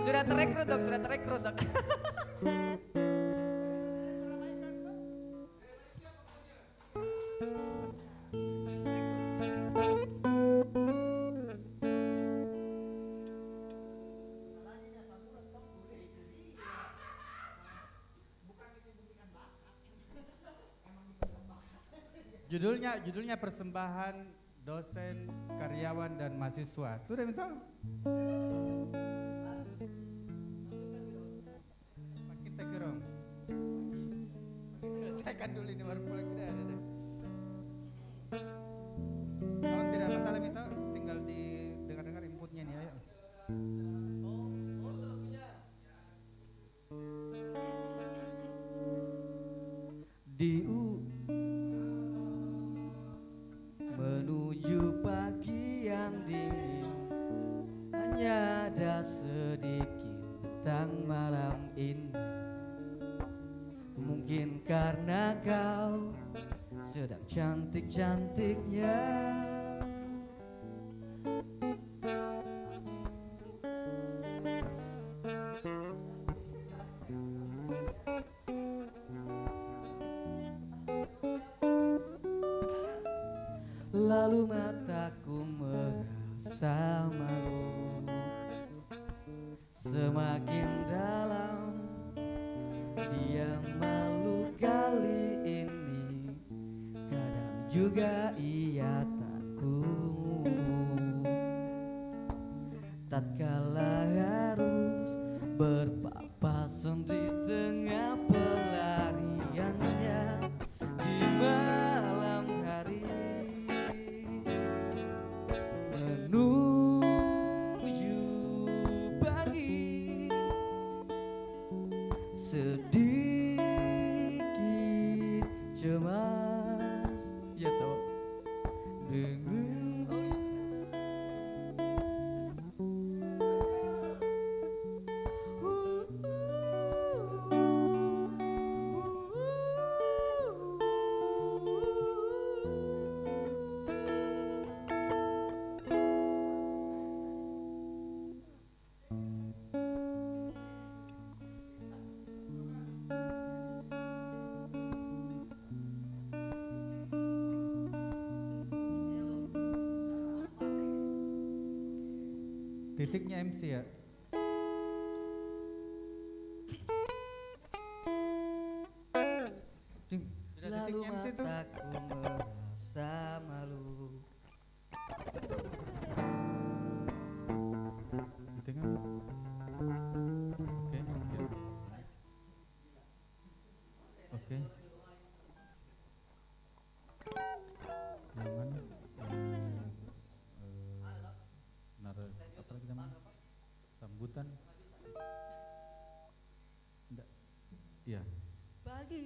Sudah terekrut dong, sudah terekrut dong. Judulnya persembahan dosen, karyawan dan mahasiswa. Sudah minta? Makin tegerong. Selesaikan dulu ini baru pulang kita ada deh. Kalau tidak masalah minta, tinggal dengar inputnya nih ayo. Menuju pagi yang dingin, hanya ada sedikit tentang malam ini. Mungkin karena kau sedang cantik-cantiknya. Lalu mataku merasa malu, semakin dalam dia malu kali ini. Kadang juga ia takut, tatkala harus berpapasan di tengah pelariannya di malam hari. Menuju pagi, sedikit cemas, ya tahu. Titiknya MC ya. Lalu mataku merasa malu. Gitu kan? Oke, oke. Oke. Yang mana? Apa lagi namanya? Sambutan. Enggak. Iya. Pagi.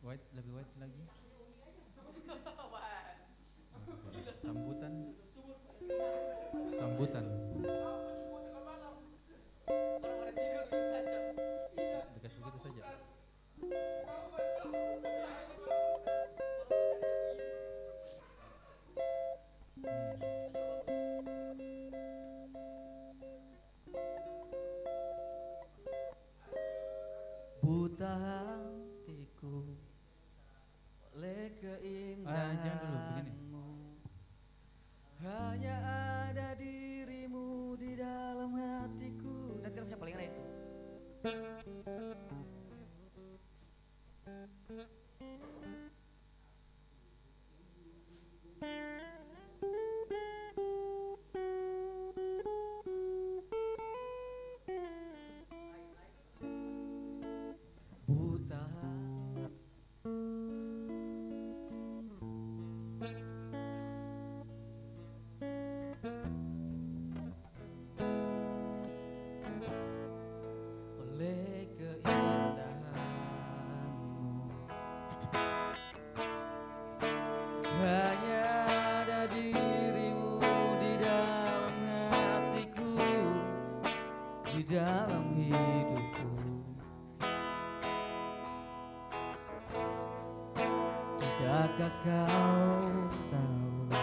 White, lebih white lagi. Oke. Sambutan. Sambutan. Dikasih begitu saja. Buta hatiku oleh keindahanmu, hanya ada dirimu di dalam hatiku. Nanti harusnya paling enak itu. Buta oleh keindahanmu, hanya ada dirimu di dalam hatiku, di dalam hidupku. Tidakkah kau tahu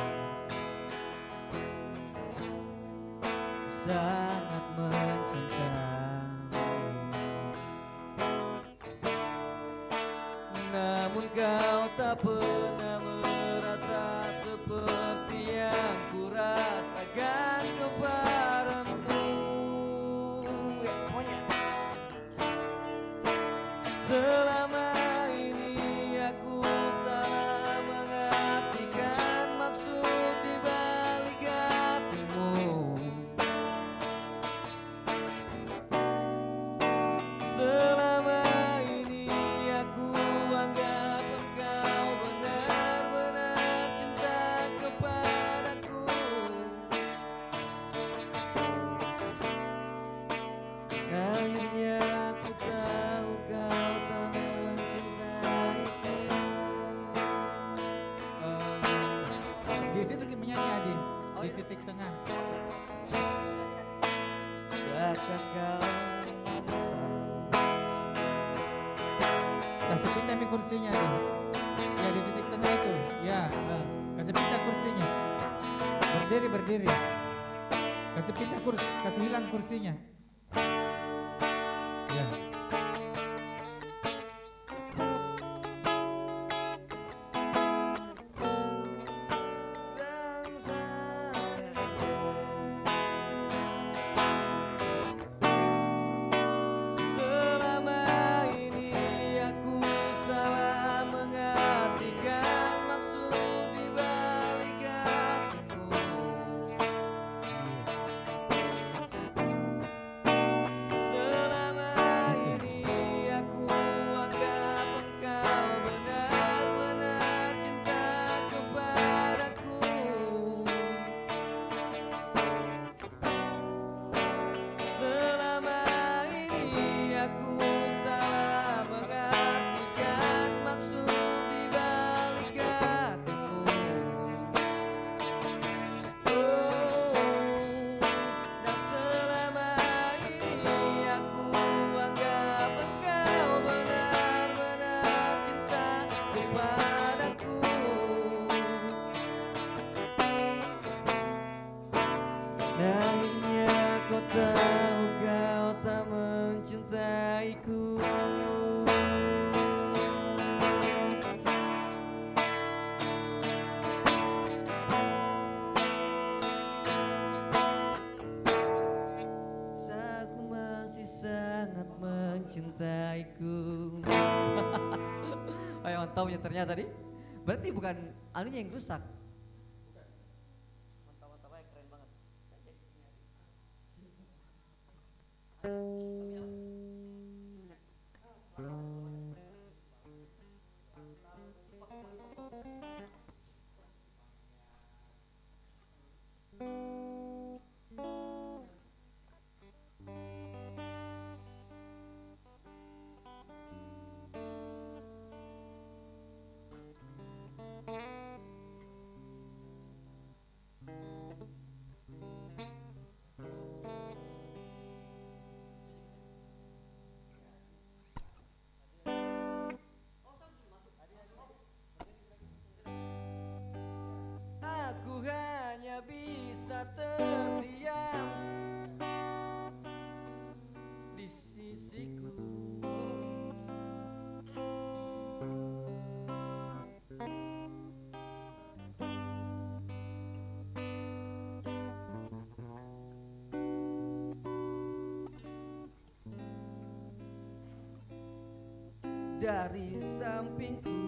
tak pernah merasa seperti yang ku rasakan kepadamu. Ya, semuanya. Selama ini aku salah mengartikan maksud di balik hatimu. Selama ini aku anggap engkau benar-benar cinta kepadaku. Akhirnya aku tahu kau tak mencintaiku. Di situ menyanyi Adi, Oh, di iya. titik tengah. Takkan kau Kasih pindah nih kursinya Adi. Ya di titik tengah itu. Ya, kasih pindah kursinya. Berdiri, berdiri. Kasih pindah kursi, kasih hilang kursinya. Ya. Selama ini aku salah mengartikan maksud di balik hatimu. Selama ini aku anggap engkau benar-benar cinta kepadaku. Selama ini aku salah mengartikan maksud di balik hatimu. Dan selama ini aku anggap engkau benar-benar cinta kepadaku. Akhirnya kau tahu kau tak mencintaiku. Aku masih sangat mencintaiku. Oh, yang tahunya ternyata tadi. Berarti bukan anunya yang rusak. Mantap-mantap aja, keren banget. Aku hanya bisa terdiam di sisiku. Dari sampingku,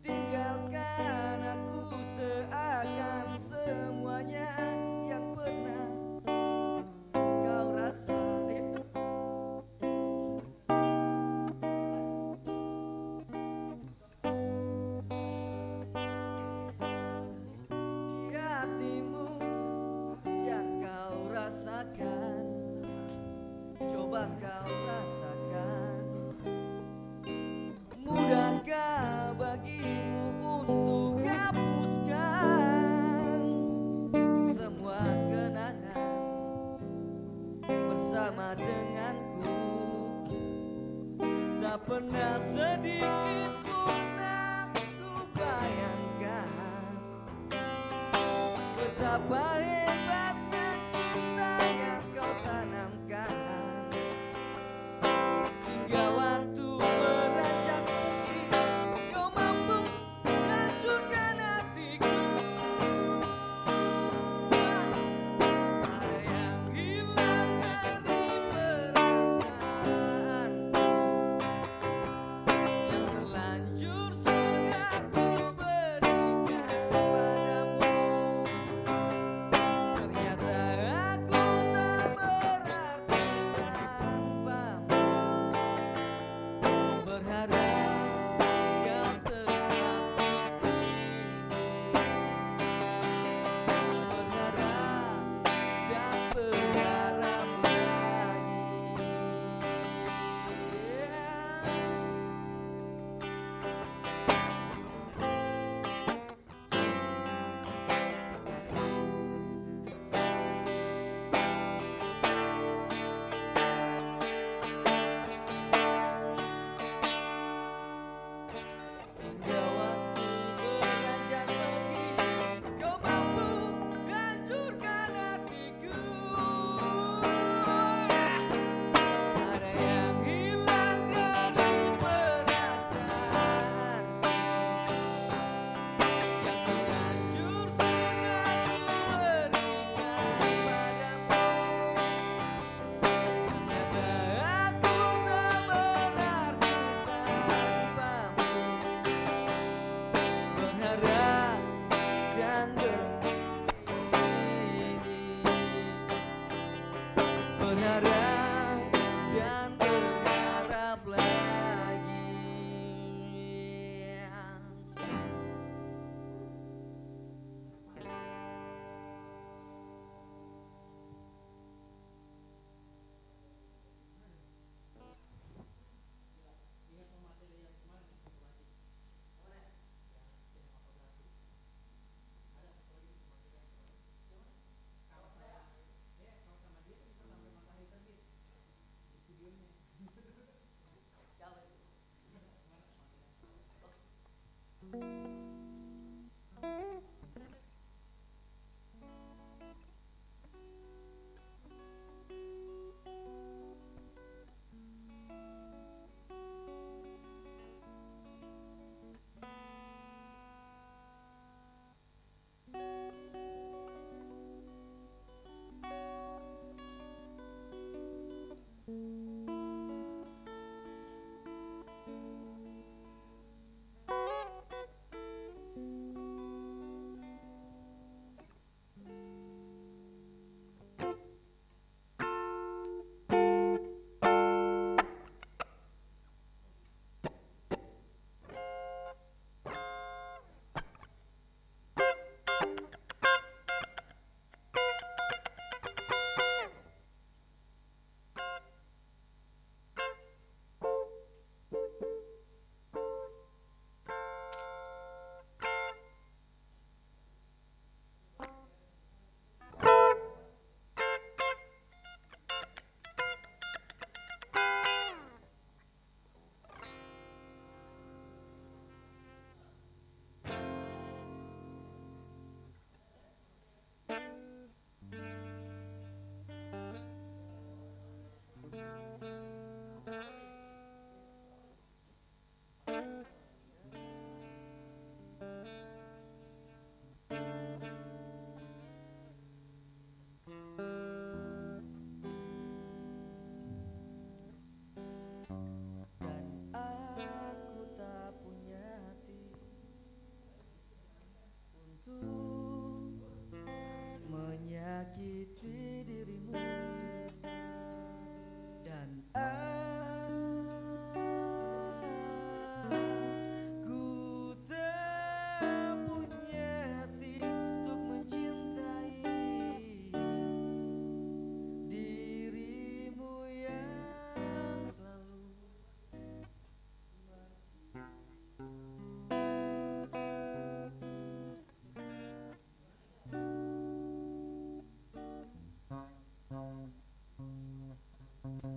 tinggalkan aku seakan semuanya yang pernah kau rasa. Di hatimu yang kau rasakan, coba kau rasakan. Mudahkah bagimu untuk hapuskan semua kenangan bersama denganku? Tak pernah sedikit pun aku bayangkan betapa hebatnya cinta yang kau tanamkan. Hingga waktu beranjak pergi Bah,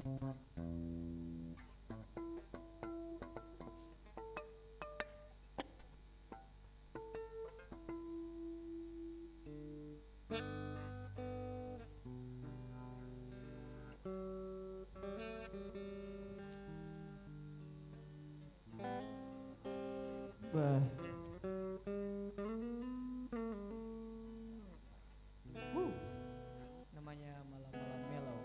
Namanya malam-malam mellow.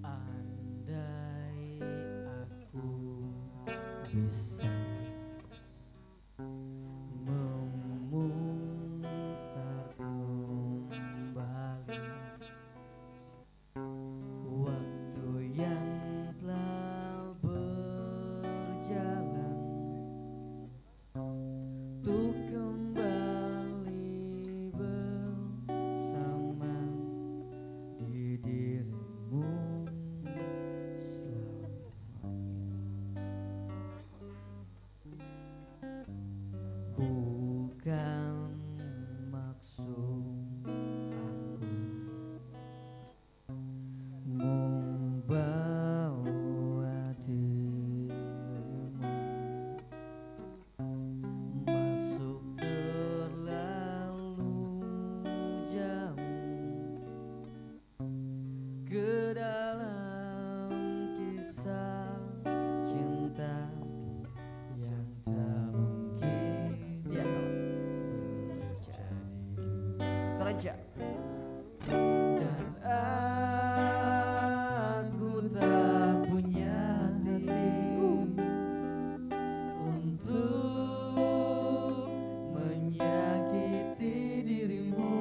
Andai aku bisa memutar kembali waktu yang telah berjalan, untuk kembali bersama di dirimu selamanya. Bukan maksud aku membawa dirimu masuk terlalu jauh ke dalam kisah cinta yang tak mungkin terjadi. Terajak. Dan aku tak punya hati untuk menyakiti dirimu,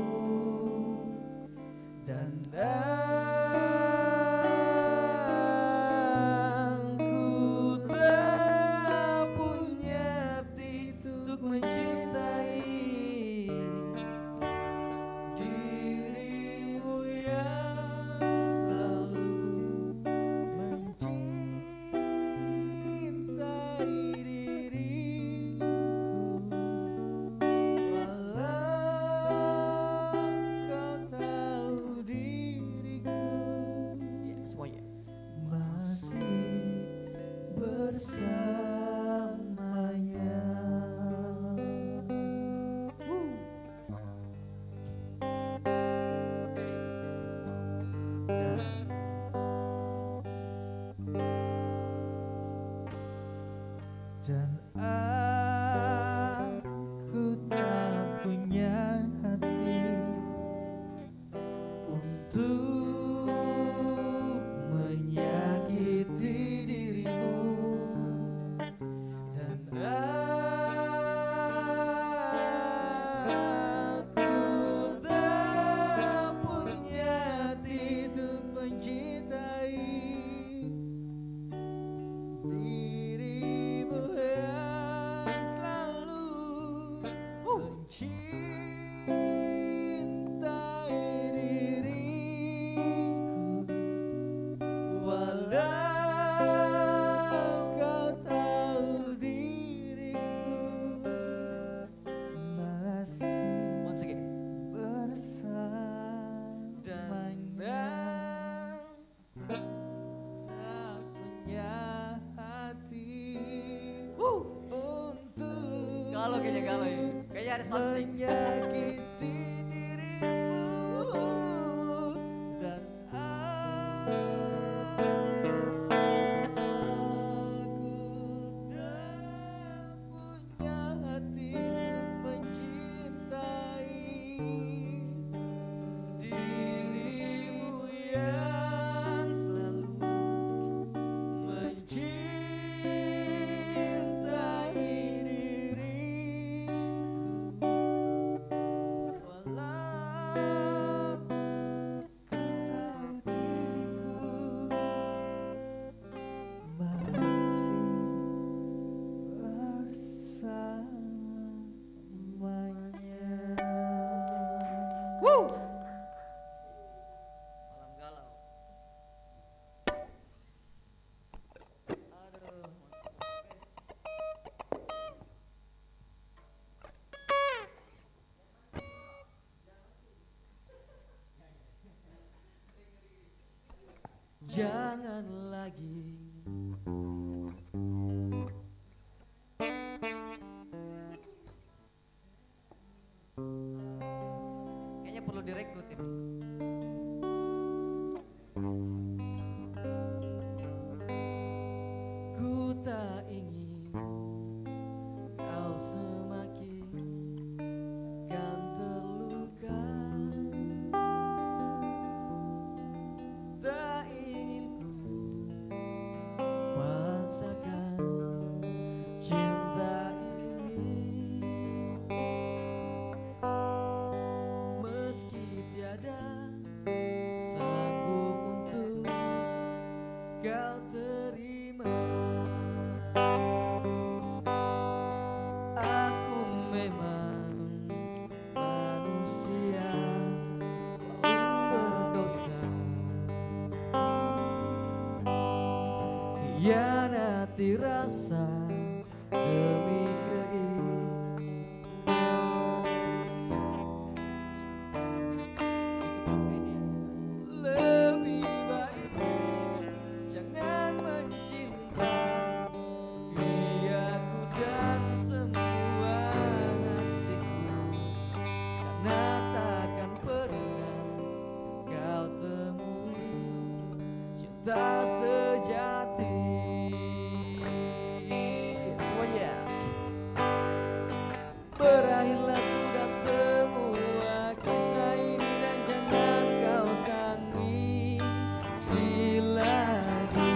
dan aku tak punya hati untuk mencintai dirimu yang selalu mencintai diriku, walau kau tahu diriku semuanya masih bersamanya. dan aku tak punya hati Untuk menyakiti dirimu, dan aku tak punya hati untuk mencintai dirimu yang selalu mencintai diriku, walau kau tahu diriku masih bersamanya. Tak punya hati untuk Galau kayaknya galau ya. Kayaknya ada something. menyakiti dirimu, dan aku tak punya hati untuk mencintai dirimu Jangan lagi Kayaknya perlu direkrut ini. ku tak ingin kau semakin kan terluka. Tak ingin ku paksakan cinta ini, meski tiada sanggup untuk kau terima. Aku memang manusia paling berdosa, hianati rasa demi lebih baik jangan mencinta aku dan semua hatiku, karena takkan pernah kau temui cinta sejati. Semuanya berakhirlah sudah semua kisah ini dan jangan kau tangisi lagi.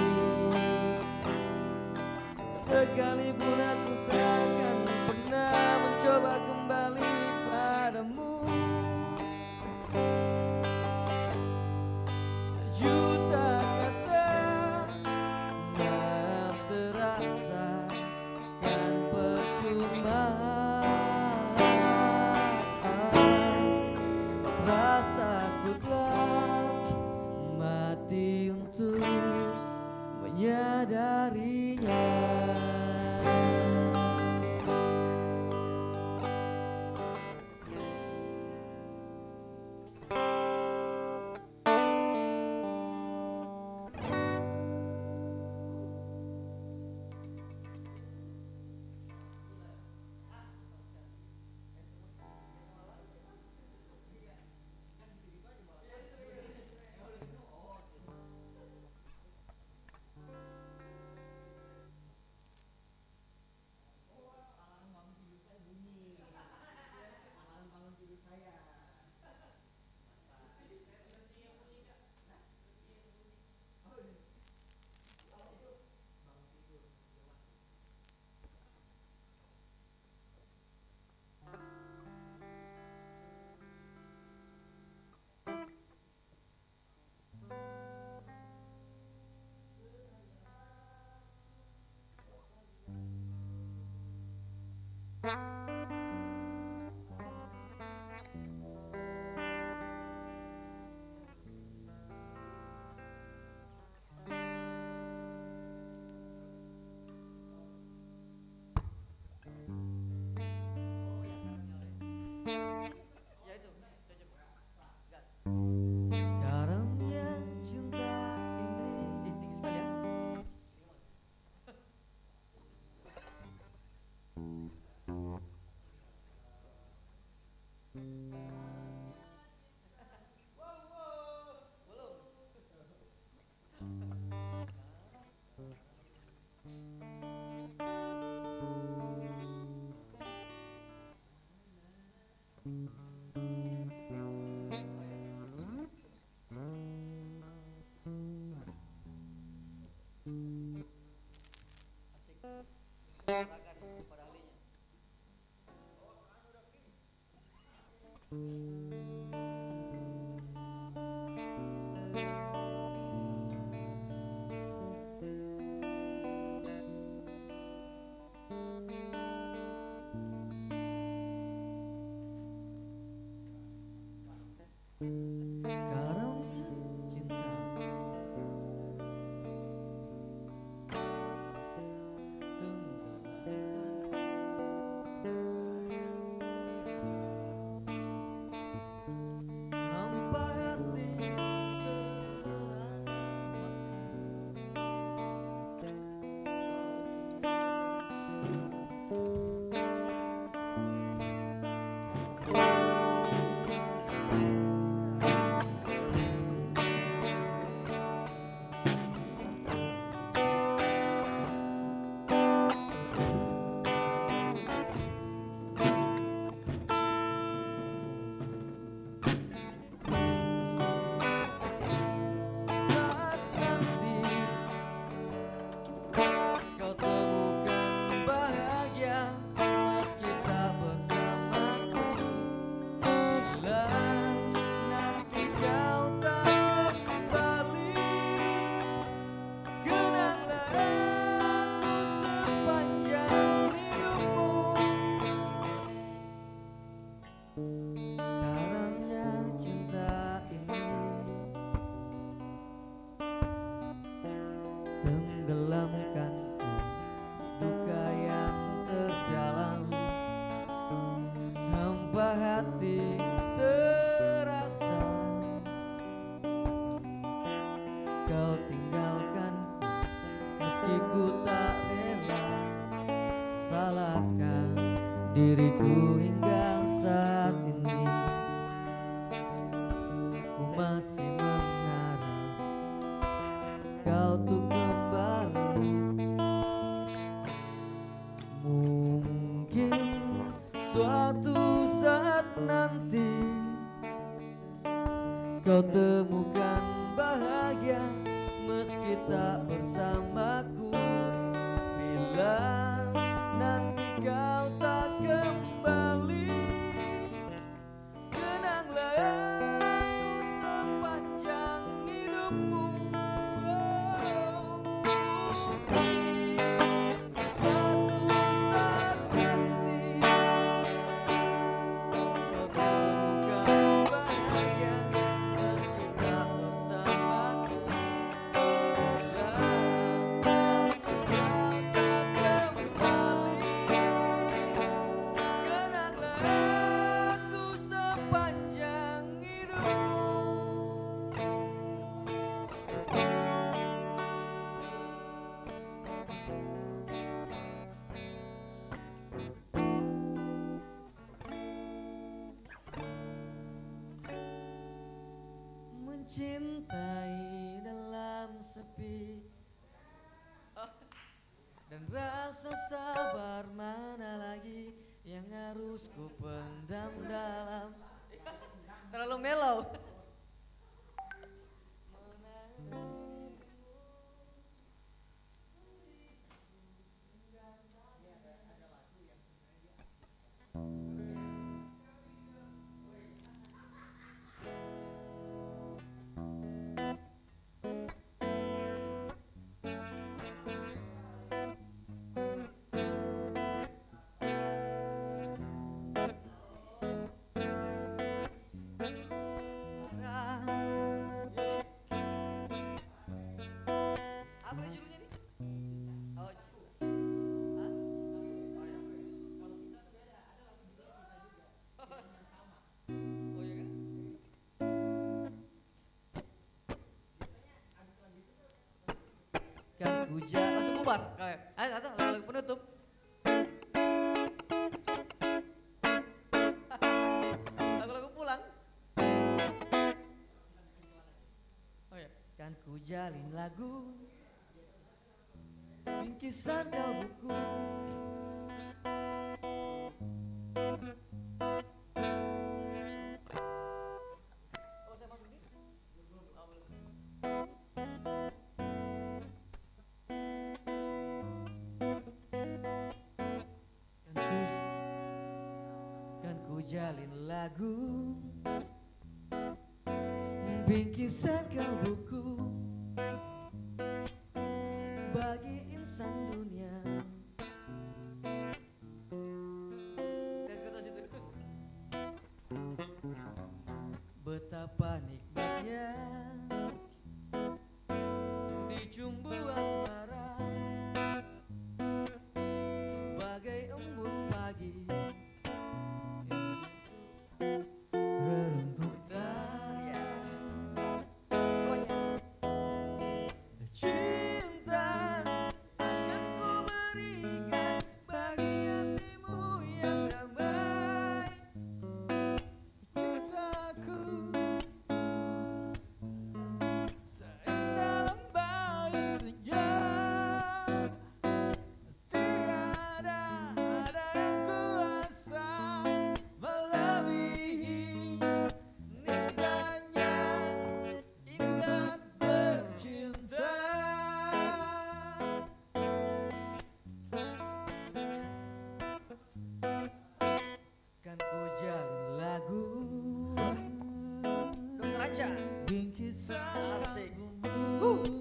Sekalipun aku takkan pernah mencoba kembali padamu. Sejuta kata maaf terasa kan percuma. Sebab rasaku telah mati untuk menyadarinya. Garamnya cinta ini tinggi sekali ya. Silakan pada ahlinya. Garamnya cinta hampa hati terasa mendiamkanku duka yang terdalam, hampa hati terasa. Kau tinggalkanku meski ku tak rela. Salahkah diriku hingga saat ini? Ku masih mengharap kau tuh kembali. Mungkin suatu saat nanti kau temukan bahagia meski tak bersamaku. Bila nanti kau tak kembali, kenanglah aku sepanjang hidupmu. Suatu saat nanti kau temukan bahagia meski tak bersamaku. Mencintai dalam sepi dan rasa sabar mana lagi yang harus ku pendam dalam. Terlalu mellow. Apa nih judulnya nih? Oh, hah? Oh ya. Oh iya kan? Kan hujan Langsung bubar. Ayo, atau lagu penutup. Lagu-lagu pulang. Oh ya. kan ku jalin lagu bingkisan kau buku. Oh, saya masuk ini? Oh, belum. Kan ku jalin lagu bingkisan kau buku bagi insan dunia. Dan kata situ. Betapa nikmatnya dicumbu asmara bagai embun pagi rerumputan ya. Cinta akan ku berikan bagi hatimu yang damai. Cintaku seindah lembayan senja, tiada ada yang kuasa melebihi indahnya ingat bercinta. Kan ku jalin lagu Dokter aja. bingkisan Asik. kalbumu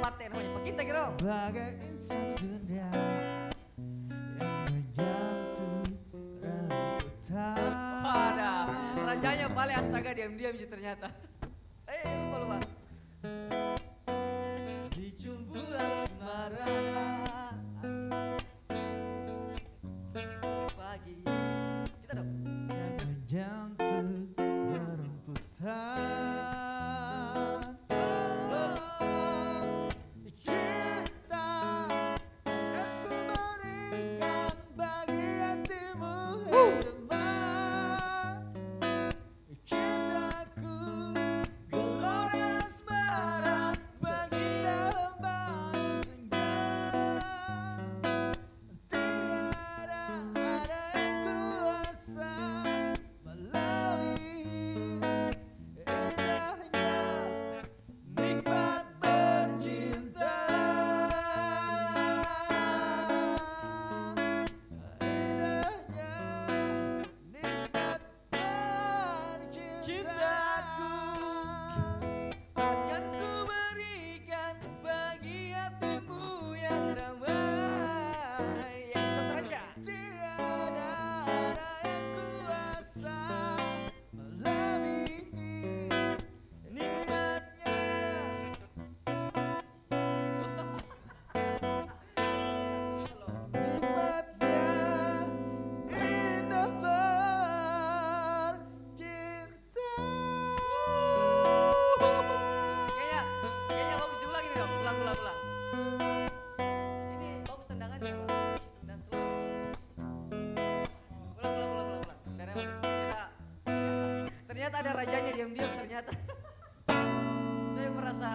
Pate namanya. Pekinta kira. bagai insan dunia yang menjatuh rebutan. Ada. Rajanya paling astaga diam-diam sih ternyata. Lupa lupa. Dicumbu asmara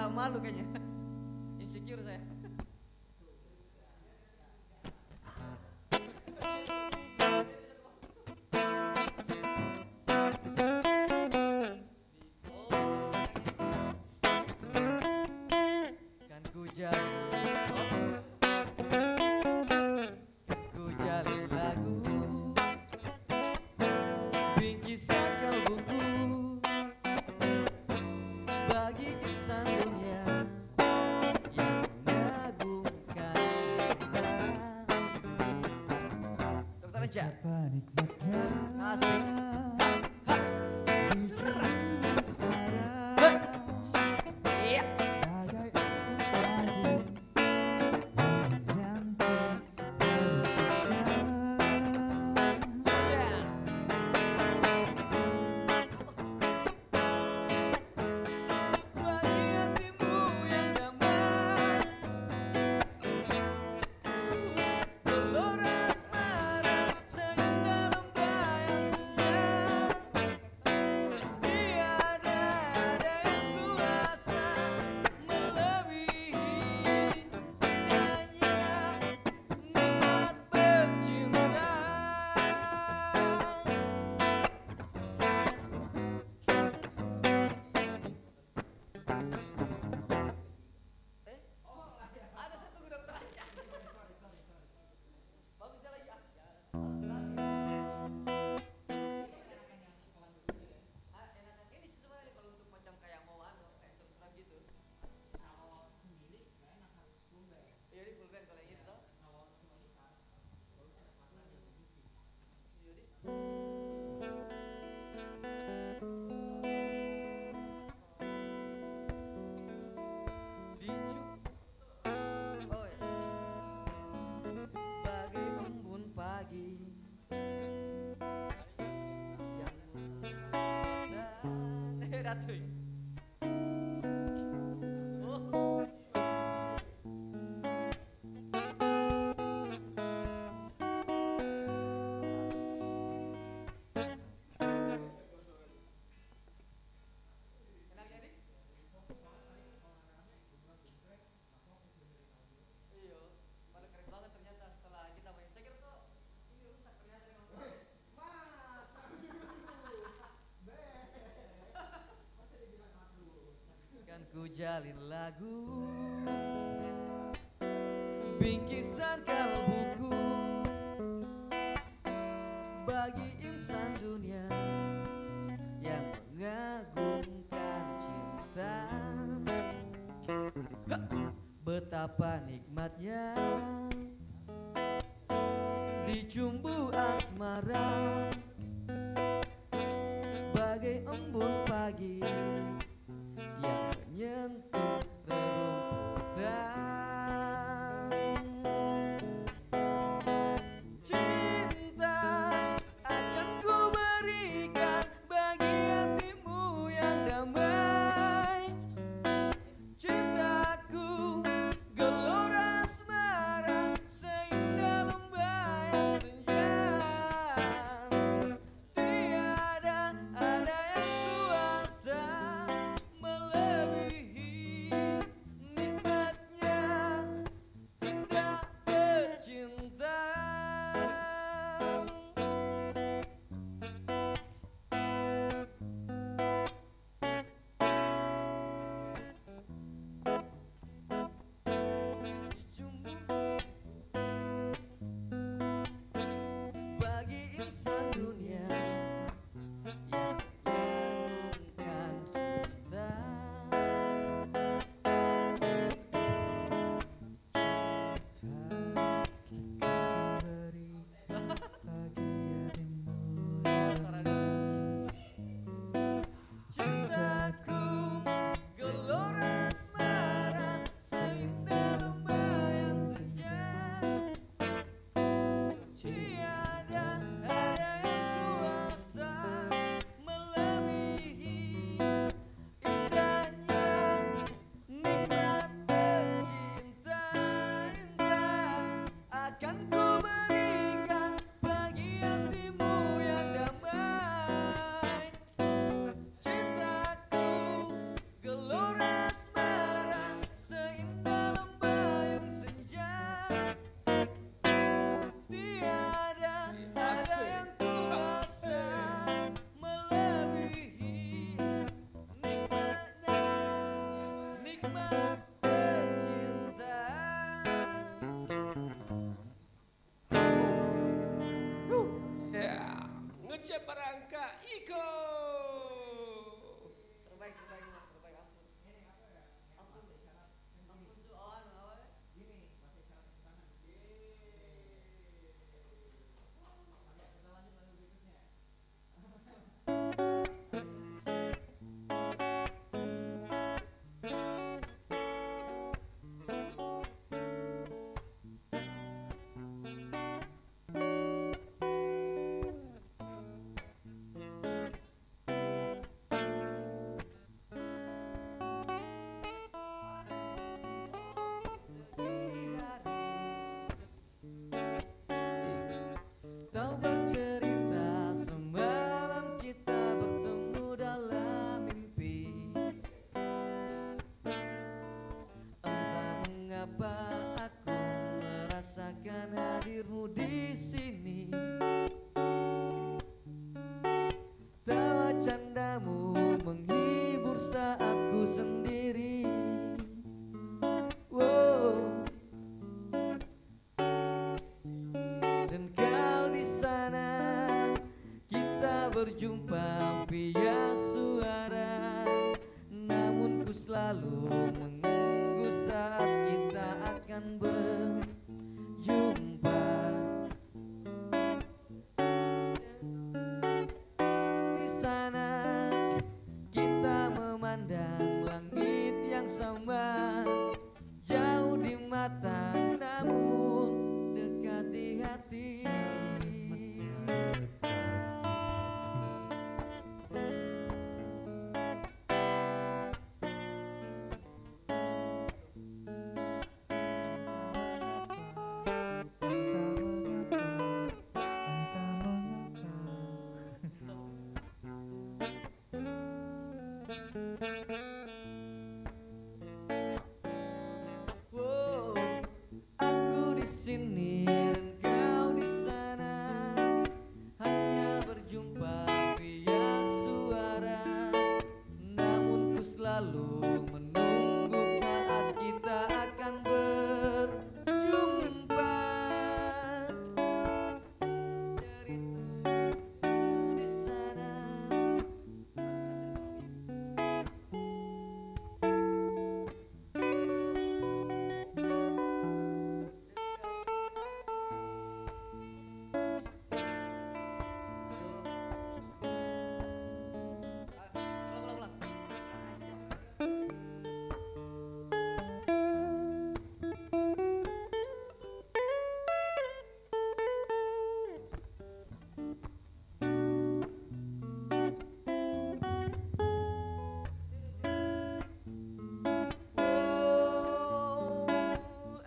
malu kayaknya. Insecure saya. Kan ku jalin lagu bingkisan kalbuku bagi insan dunia yang mengagumkan cinta. Dokter aja. Betapa nikmatnya Asik. Iya. bagai pagi menyantai Iya. Bagi hatimu yang damai, gelora asmara seindah lembayan senja. Tiada ada yang kuasa melebihi indahnya nikmat bercinta. Ada satu dokter aja. Bagus lagi ya. Enakan ini sebenarnya kalau untuk macam kayak mau surf gitu. Iya di full band kalau yang itu. Iya di. Oh ya. Bagai embun pagi yang dan ratu. Oh. Enak jadi? Iya, pada keren banget ternyata setelah kita main. Saya kira tuh ini rusak ternyata emang. Kan ku jalin lagu bingkisan kalbuku bagi insan dunia yang mengagumkan cinta. Betapa nikmatnya dicumbu asmara bagai embun pagi yang menyentuh rerumputan. Cinta akan ku berikan bagi hatimu yang damai. Cintaku gelora asmara seindah lembayan senja. Tiada ada yang kuasa melebihi nikmatnya indah bercinta. Dicumbu bagi insan dunia yang mengagumkan cinta. Cintaku gelora asmara seindah lembayan senja. Tiada ada yang kuasa melebihi indahnya nikmat bercinta. Indah akan ku berikan bagi hatimu yang damai. Cintaku gelora asmara berjumpa via suara, namun ku selalu menunggu saat kita akan berjumpa. Di sana kita memandang langit yang sama, jauh di mata namun dekat di hati. Wow, aku di sini dan kau di sana, hanya berjumpa via suara, namun ku selalu menunggu saat kita akan berjumpa. Ceritaku di sana.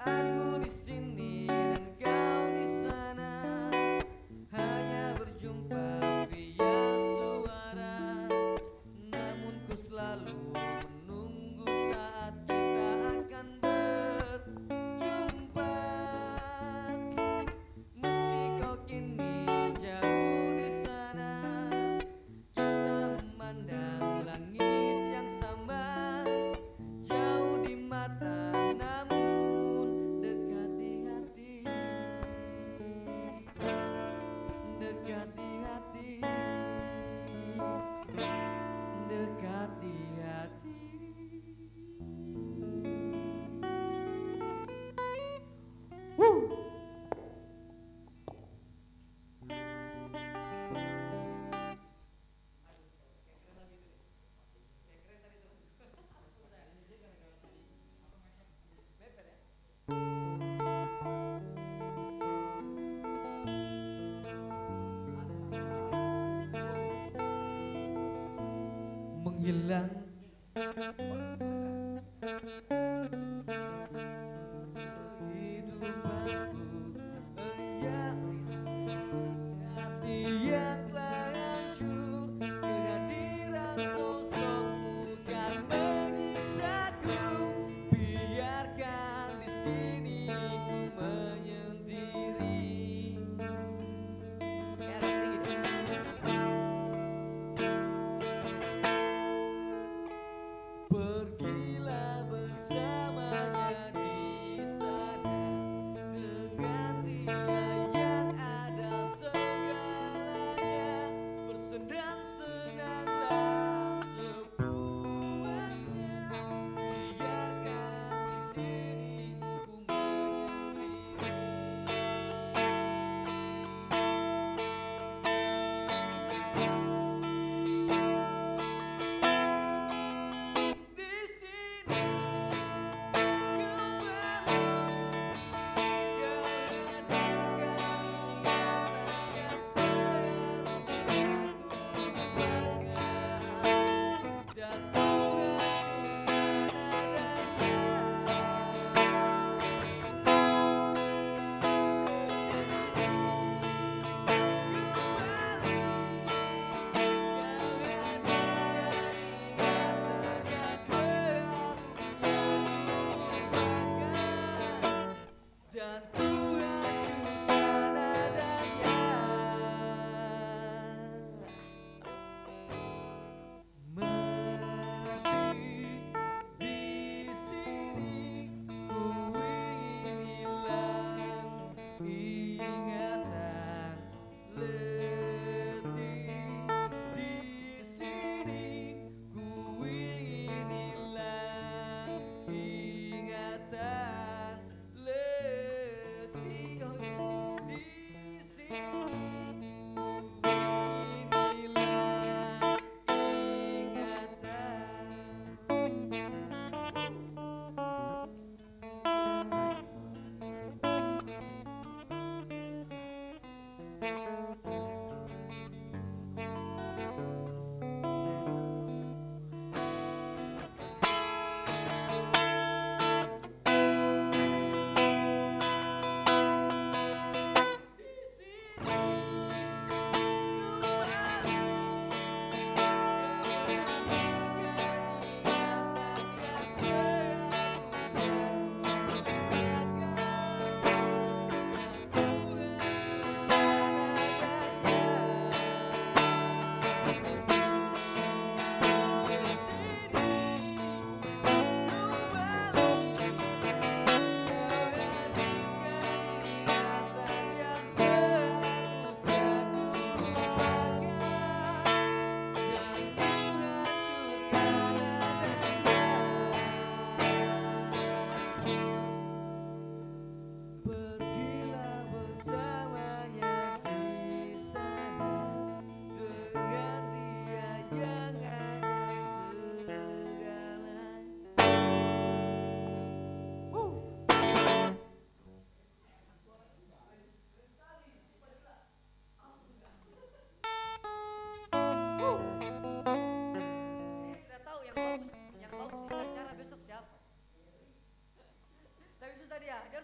Aku di sini dan kau di sana, hanya berjumpa via suara, namun ku selalu menunggu saat kita akan berjumpa. Meski kau kini jauh di sana, kita memandang langit yang sama, jauh di mata namun dekat di hati. Dekat di hati. Dekat di hati. Woo! Menghilang kehidupanku, hati yang telah hancur, kehadiran sosokmu kan menyiksaku. Biarkan di sini ku menyendiri.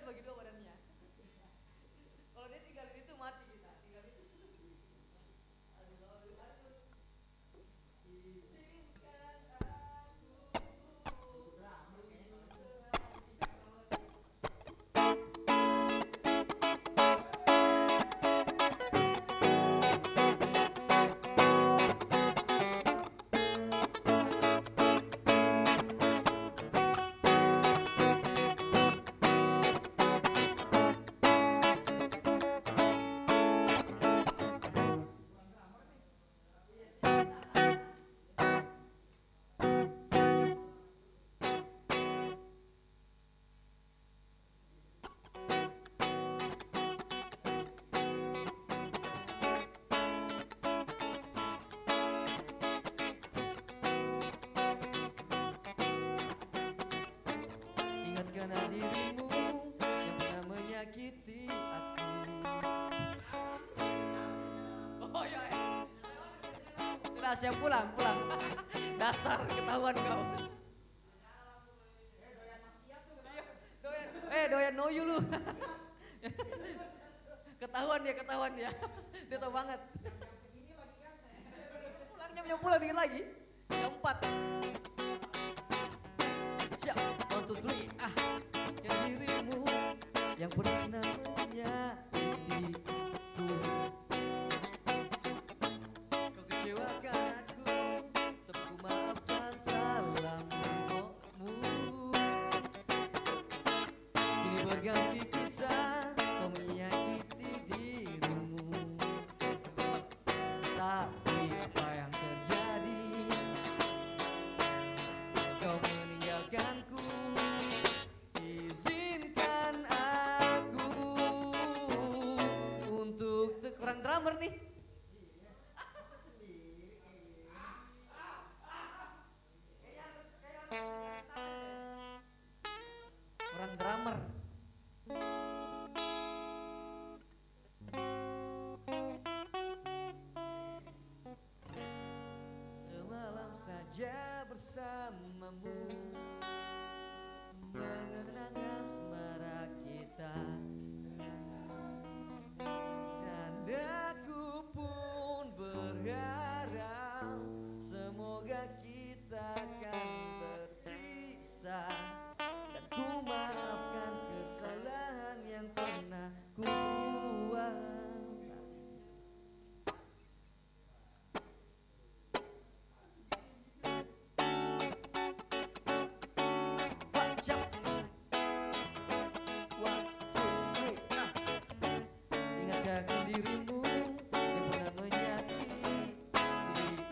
dibagi dua badannya. Kalau dia tinggalin itu mati kita. Tinggalin itu. Aduh, aduh, aduh. Izinkan ingatkan dirimu yang pernah menyakiti aku. Oh ya, sudah siap pulang. Dasar ketahuan kau. Doyan noyu lu. Ketahuan dia. Dia tahu banget. Pulang dikit lagi. Jam 4. Siap, 1, 2, 3, yang dirimu yang pernah menyakitiku. Kau kecewakan aku, tapi ku maafkan salahmu. Kini berganti kisah, kau menyakiti dirimu. Tapi apa yang terjadi? Kau meninggalkanku. Izinkan aku untuk kurang drummer nih. Kurang drummer. Semalam saja bersamamu, mengenang asmara kita, dan aku pun berharap semoga kita akan berpisah, dan ku maafkan kesalahan yang pernah ku buat. Ingatkan dirimu yang pernah menyakiti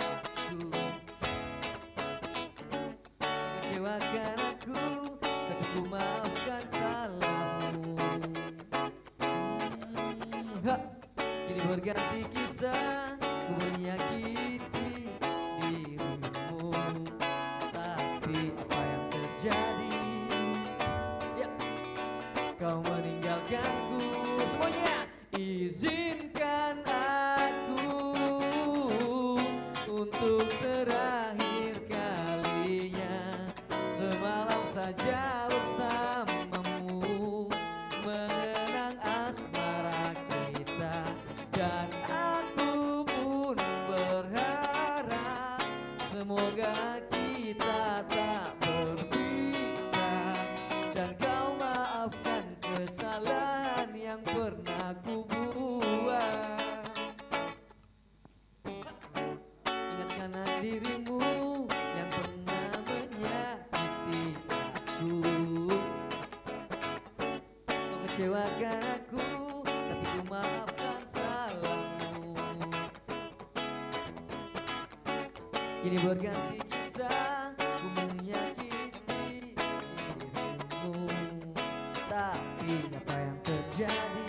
aku. Kecewakan aku, tapi ku maafkan salahmu. Kini berganti kisah, ku menyakiti dirimu. Tapi apa yang terjadi? Ya, kau meninggalkanku. Semuanya. Izinkan aku untuk terakhir kalinya, semalam saja bersamamu, mengenang asmara kita, dan aku pun berharap semoga kita tak berpisah, dan kau maafkan kesalahan yang pernah ku buat. Ingatkan dirimu yang pernah menyakiti aku. Kau kecewakan aku, tapi ku maafkan salahmu. Kini berganti kisah, ku menyakiti dirimu. Tapi apa yang terjadi?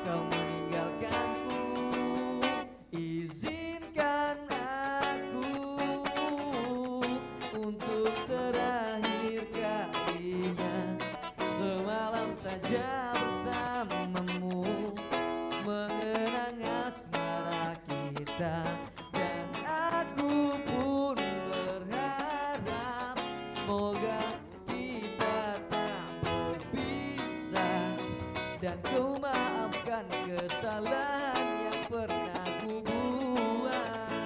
Kau meninggalkanku. Izinkan aku untuk terakhir kalinya, semalam saja bersamamu, mengenang asmara kita, dan aku pun berharap semoga kita tak dan kau maafkan kesalahan yang pernah ku buat.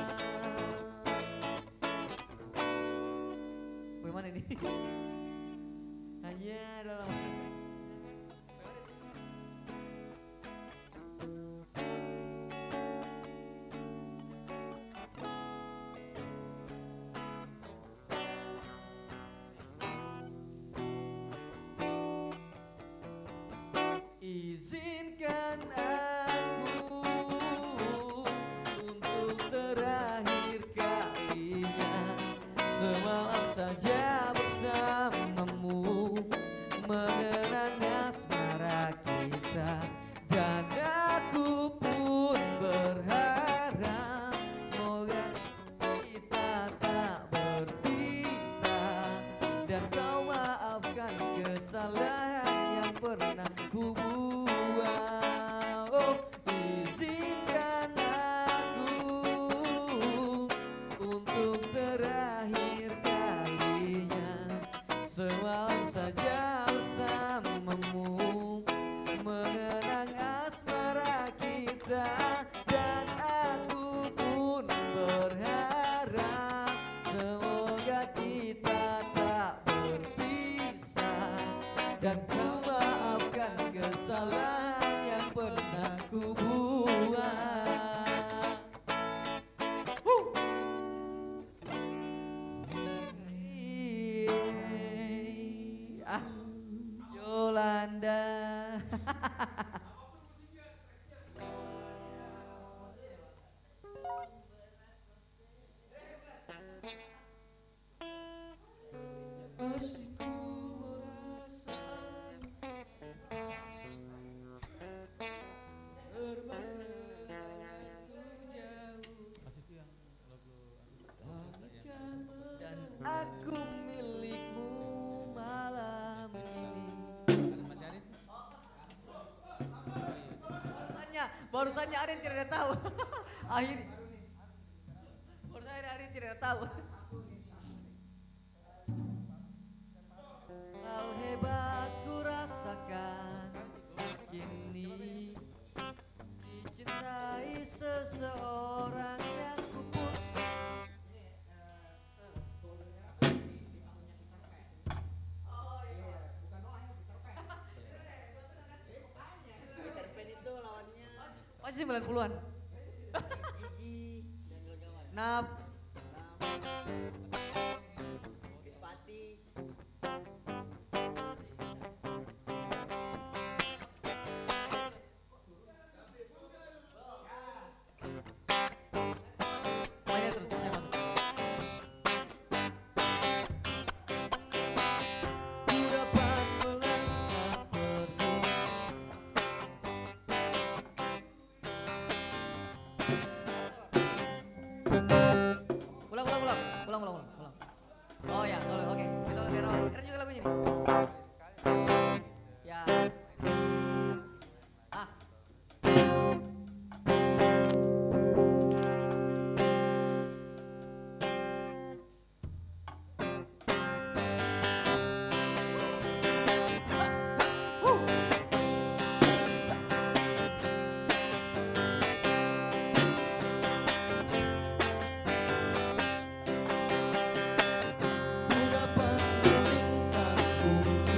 Bagaimana ini? Hanya dalam izinkan aku untuk terakhir kalinya semalam saja bersamamu mengenang asmara kita, dan aku pun berharap semoga kita tak berpisah dan kau maafkan kesalahan yang pernah ku buat. Oh, izinkan aku untuk terakhir kalinya semalam saja bersamamu mengenang asmara kita, dan aku pun berharap semoga kita tak berpisah dan ku maafkan kesalahan yang pernah ku buat. Ah, Yolanda. Pasti ku merasa terbegitu jauh, Dan aku milikmu malam ini. Barusannya Arin tidak tahu. Akhirnya barusannya Arin tidak tahu. Hal hebat ku rasakan kini dicintai seseorang yang ku pun. Masih 90-an. Gigi dan kawan-kawan. Nap. Pati. Mainnya terus saya masuk. Ku dapat melangkah pergi. Ulang. Oh ya, boleh. Oke. Kita ulang dari awal. Keren juga lagunya nih. Ya. Ah. Ku dapat melintasi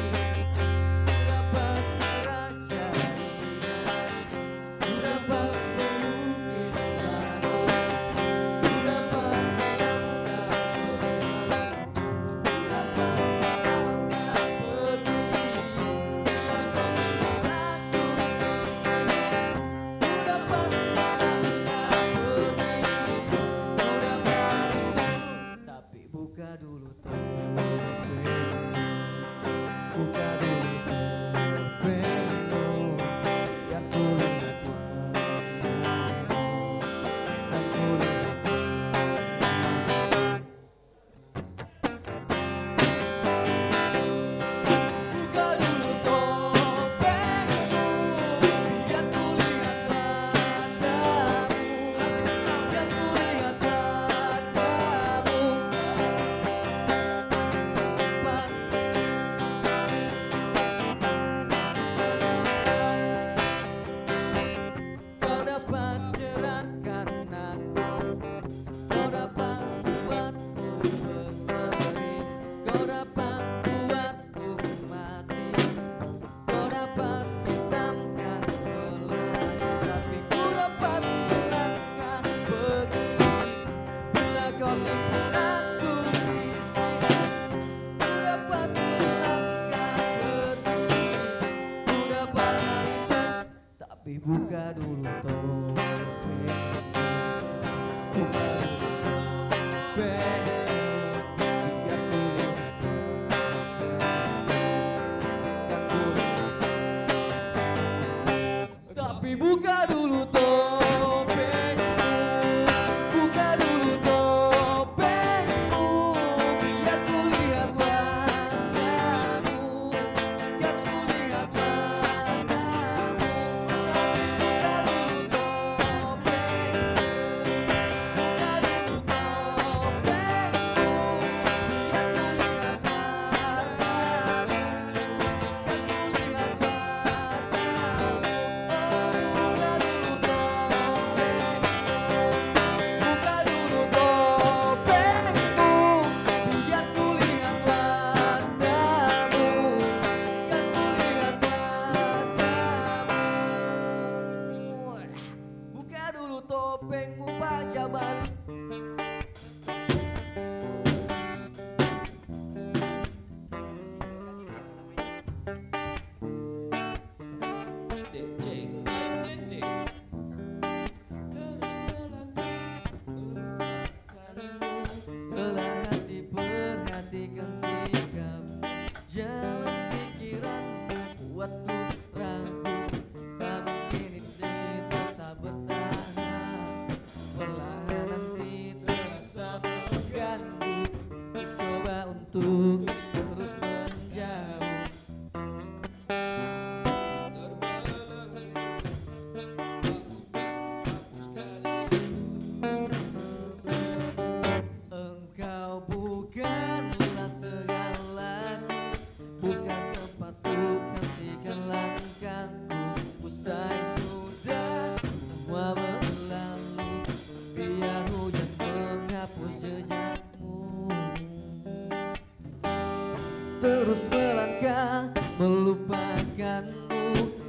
terus melangkah melupakanmu.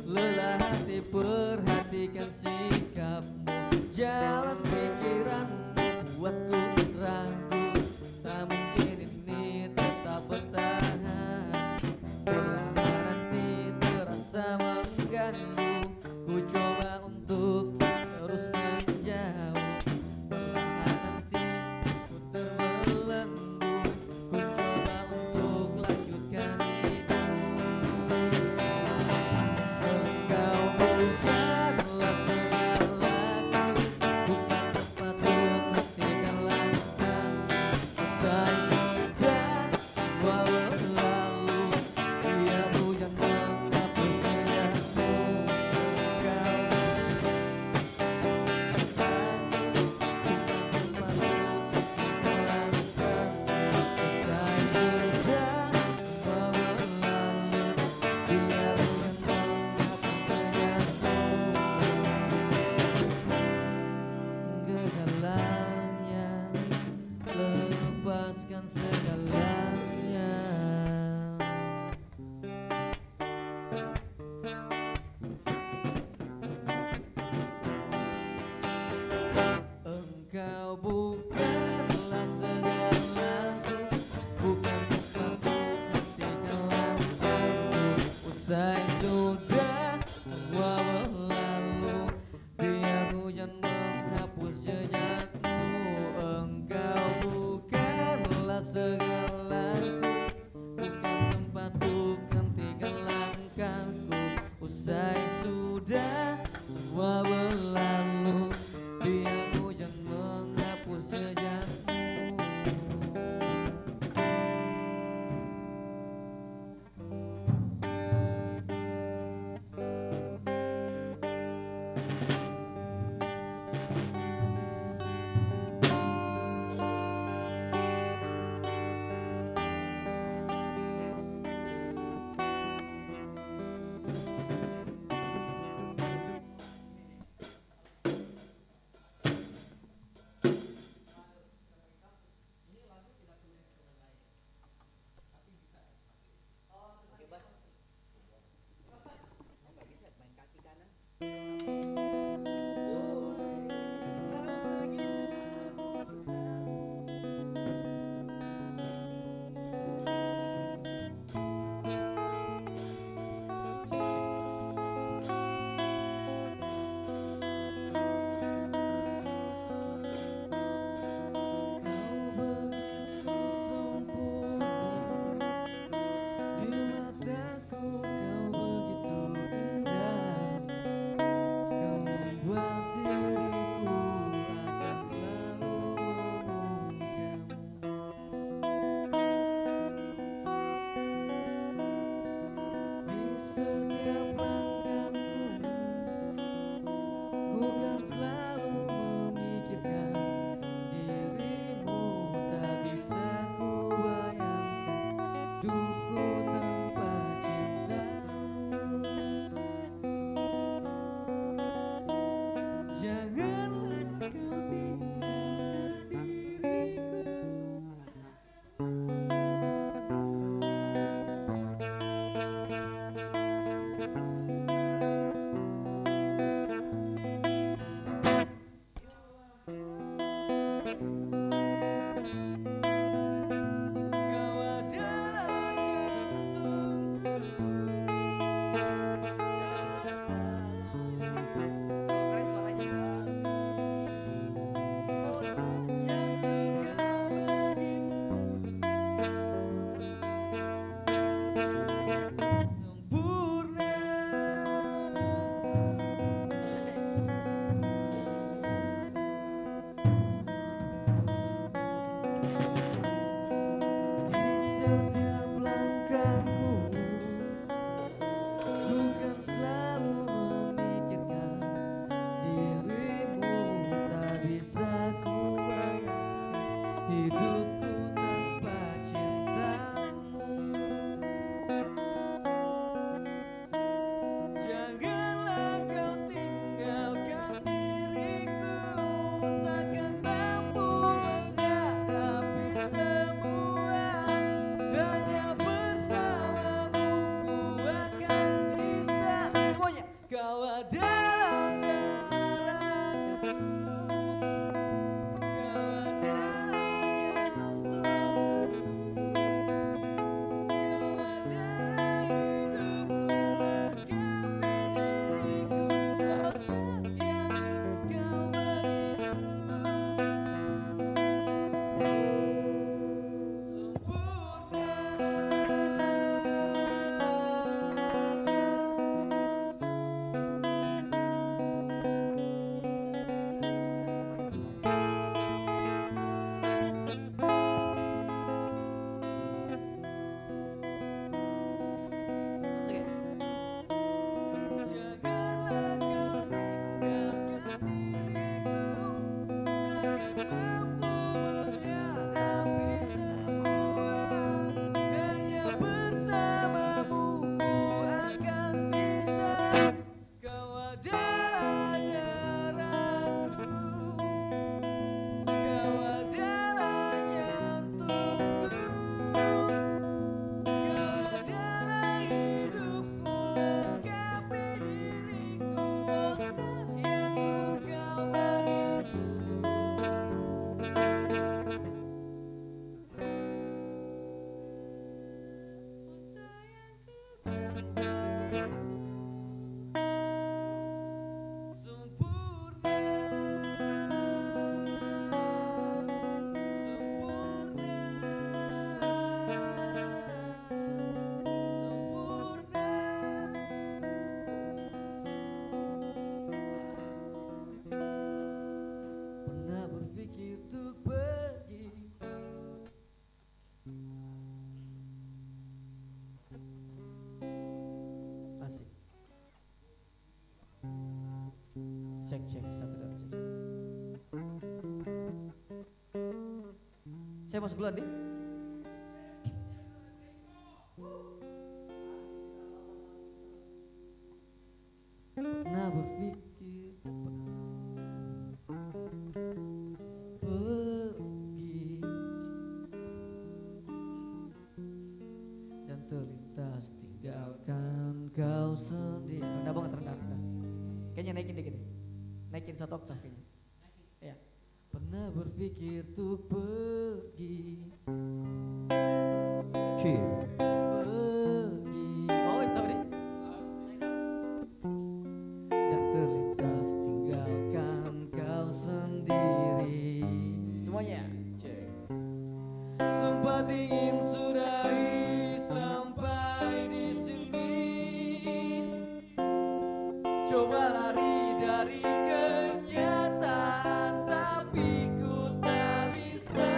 Lelah hati perhatikan sikapmu, jalan pikiranmu buatku ragu. Tak mungkin ini tetap bertahan, bila nanti terasa mengganggu. Ku coba untuk terus menjauh, perlahan nanti ku terbelenggu. Ku coba untuk lanjutkan hidup. Engkau bukanlah segalaku, bukan tempat untuk hentikan langkahku. Usai sudah semua berlalu, biar hujan menghapus jejakmu. Lepaskan segalanya. Engkau bukanlah segalaku, bukan tempat untuk hentikan langkahku. Usai sudah semua berlalu, biar hujan menghapus jejakmu. Engkau bukanlah segalaku, bukan tempat untuk hentikan langkahku. Usai sudah semua berlalu, biar hujan menghapus jejakmu. Oke, Bas. Nggak bisa main kaki kanan. hidupku tanpa cintamu. cek 1 2 cek. Saya masuk duluan deh. Pernah berpikir pergi dan terlintas tinggalkan kau sendiri. Rendah banget, rendah. Kayaknya naikin dikit deh. Naikin 1 oktav kayaknya. Ya. Pernah berpikir untuk pergi. Cheer. Pergi. Oh, itu tadi. Dan terlintas tinggalkan kau sendiri. Semuanya. Cek. Sempat ingin sudahi sampai di sini. Coba lari dari kenyataan, tapi ku tak bisa.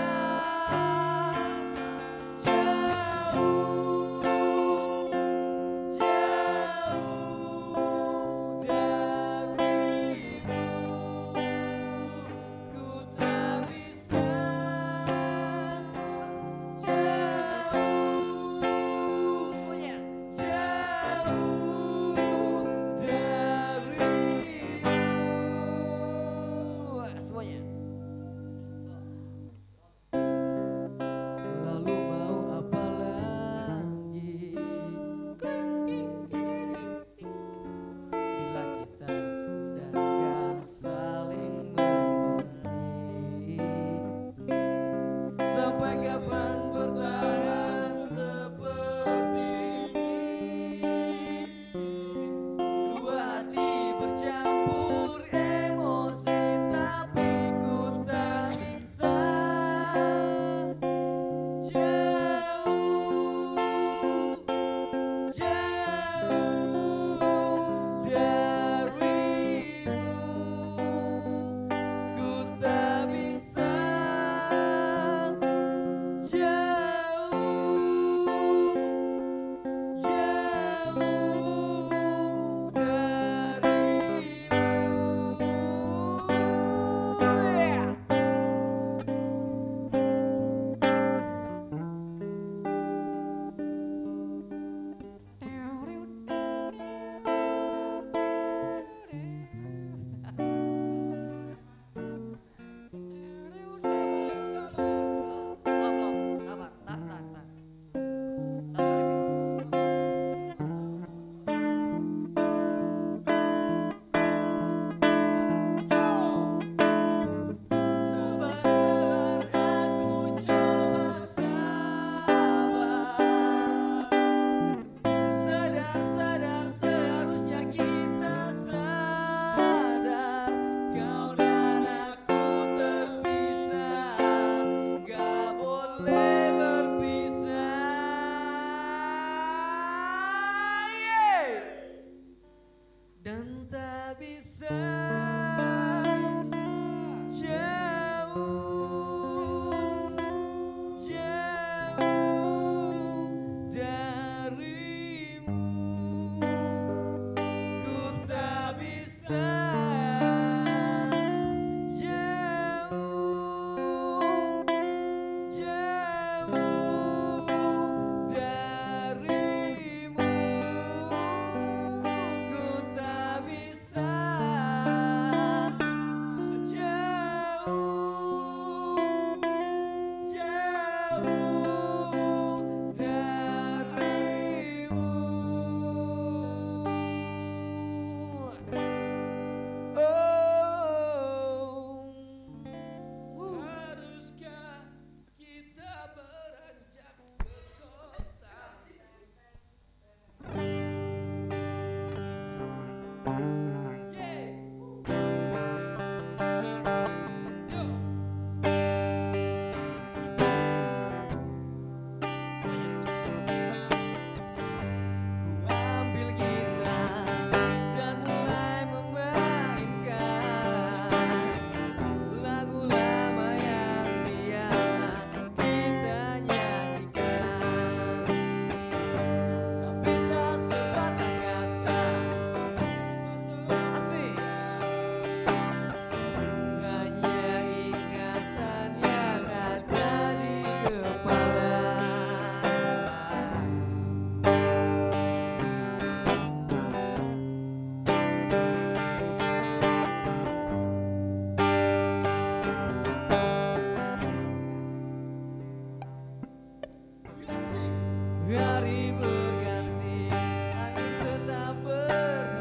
Hari berganti, angin tetap berhembus,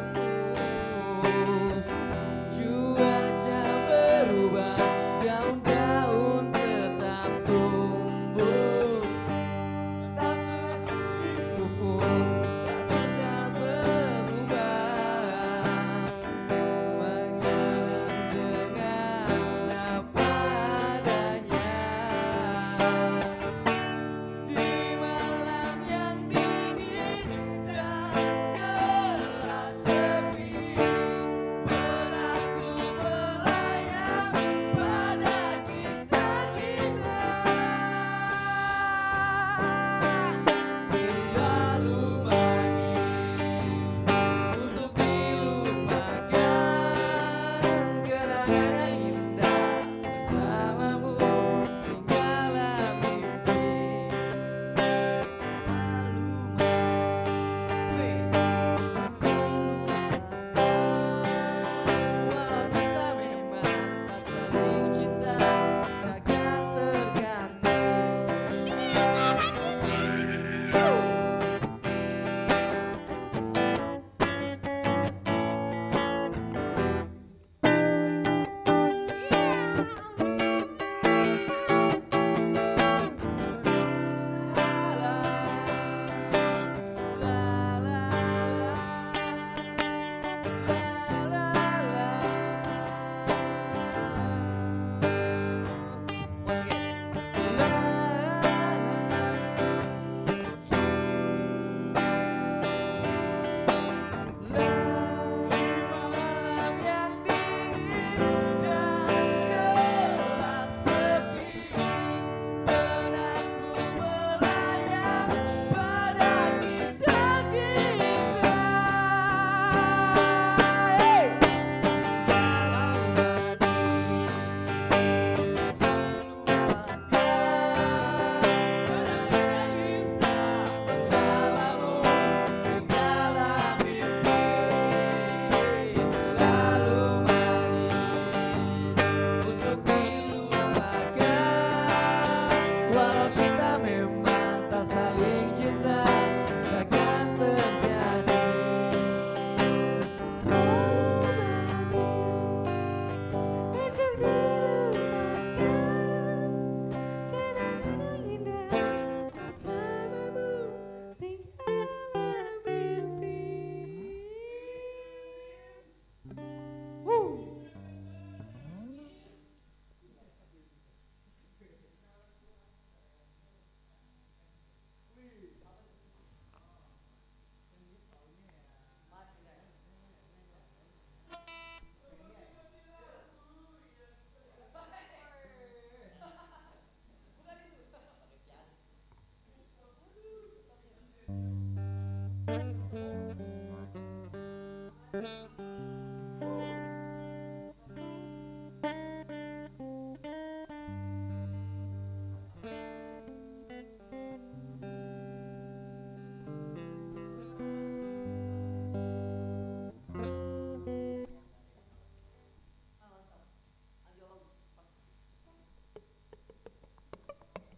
cuaca berubah, daun-daun tetap tumbuh, tapi hidupku tak bisa berubah, berjalan dengan apa adanya. Di malam yang dingin dan gelap sepi, benakku melayang pada kisah kita. Terlalu manis untuk dilupakan, kenangan indah bersamamu tinggallah mimpi. Walau kita memang tak saling cinta, takkan terganti. Walau kita memang tak saling cinta, takkan terjadi.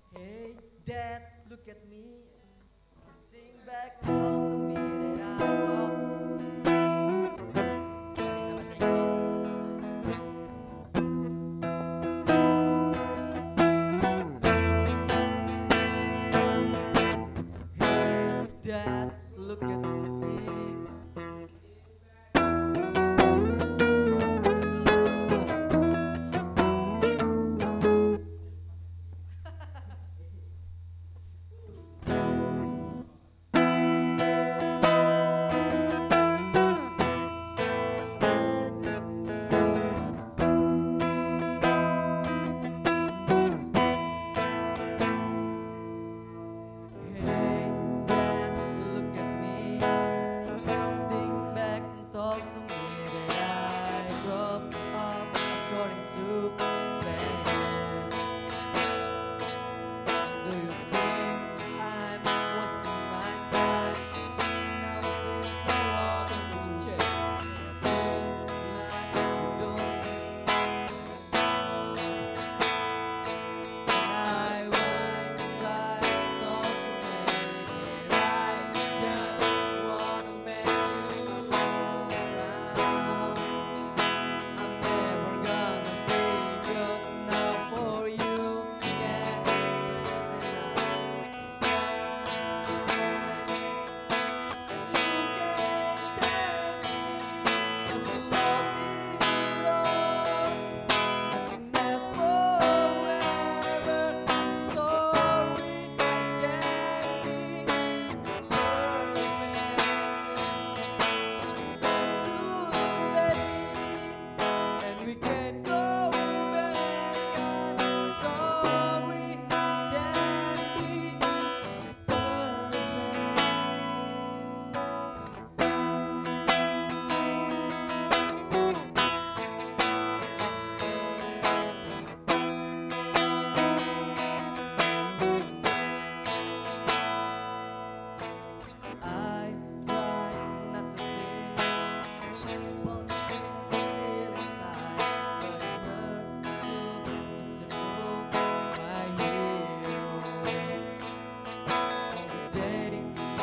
Hey Dad, look at me. Think back all the me that I love. Gak bisa bahasa Inggris. Hey Dad, look at me. Hey Dad, look at me.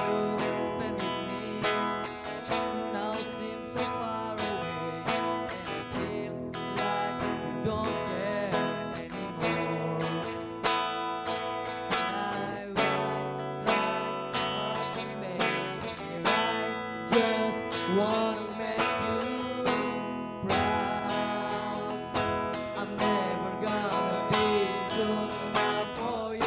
spend with me now seems so far away, and it feels like you don't care anymore. I will try hard to make it right, just wanna make you proud. I'm never gonna be good enough for you.